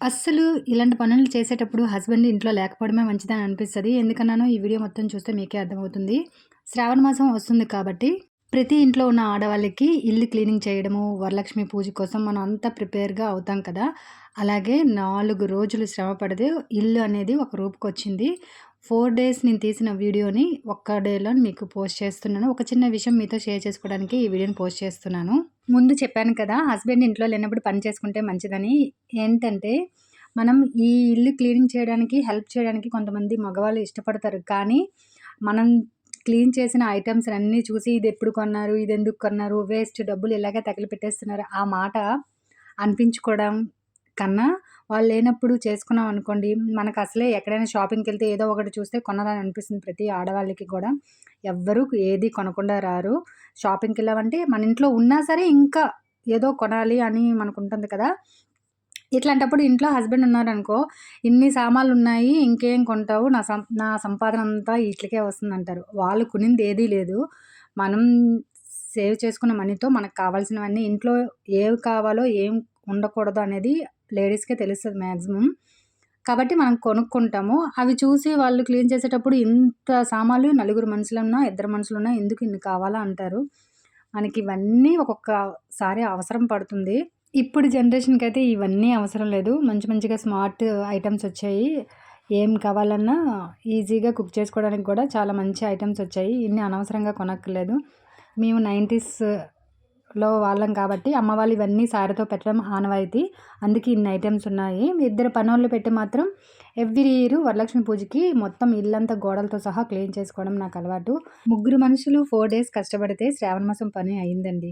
అస్సలు ఇలాంటి పనులు చేసేటప్పుడు హస్బెండ్ ఇంట్లో లేకపోవడమే మంచిదని అనిపిస్తది. ఎందుకన్నానో ఈ వీడియో మొత్తం చూస్తే మీకే అర్థమవుతుంది. శ్రావణ మాసం వస్తుంది కాబట్టి ప్రతి ఇంట్లో ఉన్న ఆడవాళ్ళకి ఇల్లు క్లీనింగ్ చేయడము, వరలక్ష్మి పూజ కోసం మనం అంతా ప్రిపేర్‌గా అవుతాం కదా! అలాగే 4 రోజులు శ్రమ పడితే ఇల్లు అనేది ఒక రూపుకొచ్చింది. 4 డేస్ నేను తీసిన వీడియోని ఒక్క డేలో మీకు పోస్ట్ చేస్తున్నాను. ఒక చిన్న విషయం మీతో షేర్ చేసుకోవడానికి ఈ వీడియోని పోస్ట్ చేస్తున్నాను. ముందు చెప్పాను కదా! హస్బెండ్ ఇంట్లో లేనప్పుడు పని చేసుకుంటే మంచిదని. ఏంటంటే, మనం ఈ ఇల్లు క్లీనింగ్ చేయడానికి, హెల్ప్ చేయడానికి కొంతమంది మగవాళ్ళు ఇష్టపడతారు. కానీ, మనం క్లీన్ చేసిన ఐటెమ్స్ అన్నీ చూసి ఇదెప్పుడు కొన్నారు? ఇదెందుకు కొన్నారు? వేస్ట్ డబ్బులు ఇలాగే తగలపెట్టేస్తున్నారు. ఆ మాట అనిపించుకోవడం కన్నా, వాళ్ళు లేనప్పుడు చేసుకున్నాం అనుకోండి, మనకసలే ఎక్కడైనా షాపింగ్‌కెళ్తే ఏదో ఒకటి చూస్తే కొనాలని అనిపిస్తుంది ప్రతి ఆడవాళ్ళకి కూడా. ఎవ్వరు ఏది కొనకుండా రారు. షాపింగ్‌కెళ్ళామంటే మన ఇంట్లో ఉన్నా సరే ఇంకా ఏదో కొనాలి అని మనకుంటుంది కదా! ఇట్లాంటప్పుడు ఇంట్లో హస్బెండ్ ఉన్నారనుకో, "ఇన్ని సామాన్లున్నాయి ఇంకేం కొంటావు? నా సంపాదనంతా ఈట్లికే వస్తుందంటారు." వాళ్ళు కొనిందేదీ లేదు. మనం సేవ్ చేసుకున్న మనీతో మనకు కావాల్సినవన్నీ ఇంట్లో ఏవి కావాలో, ఏం ఉండకూడదో అనేది లేడీస్‌కే తెలుస్తది మాక్సిమం. కాబట్టి మనం కొనుక్కుంటాము. అవి చూసి వాళ్ళు క్లీన్ చేసేటప్పుడు ఇంత సామాన్లు నలుగురు మనుషులున్నా, ఇద్దరు మనుషులున్నా ఎందుకు ఇన్ని కావాలా అంటారు. మనకివన్నీ ఒక్కొక్కసారి అవసరం పడుతుంది. ఇప్పుడు జనరేషన్‌కైతే ఇవన్నీ అవసరం లేదు. మంచి మంచిగా స్మార్ట్ ఐటెమ్స్ వచ్చాయి. ఏం కావాలన్నా ఈజీగా కుక్ చేసుకోవడానికి కూడా చాలా మంచి ఐటెమ్స్ వచ్చాయి. ఇన్ని అనవసరంగా కొనక్కర్లేదు. మేము 90స్‌లో వాళ్ళం కాబట్టి అమ్మ వాళ్ళు ఇవన్నీ సారెతో పెట్టడం ఆనవాయితీ. అందుకే ఇన్ని ఐటెమ్స్ ఉన్నాయి. ఇద్దరు పనోళ్ళు పెట్టి మాత్రం ఎవ్రీ ఇయర్ వరలక్ష్మి పూజకి మొత్తం ఇల్లంతా గోడలతో సహా క్లీన్ చేసుకోవడం నాకు అలవాటు. ముగ్గురు మనుషులు 4 డేస్ కష్టపడితే శ్రావణ మాసం పని అయిందండి.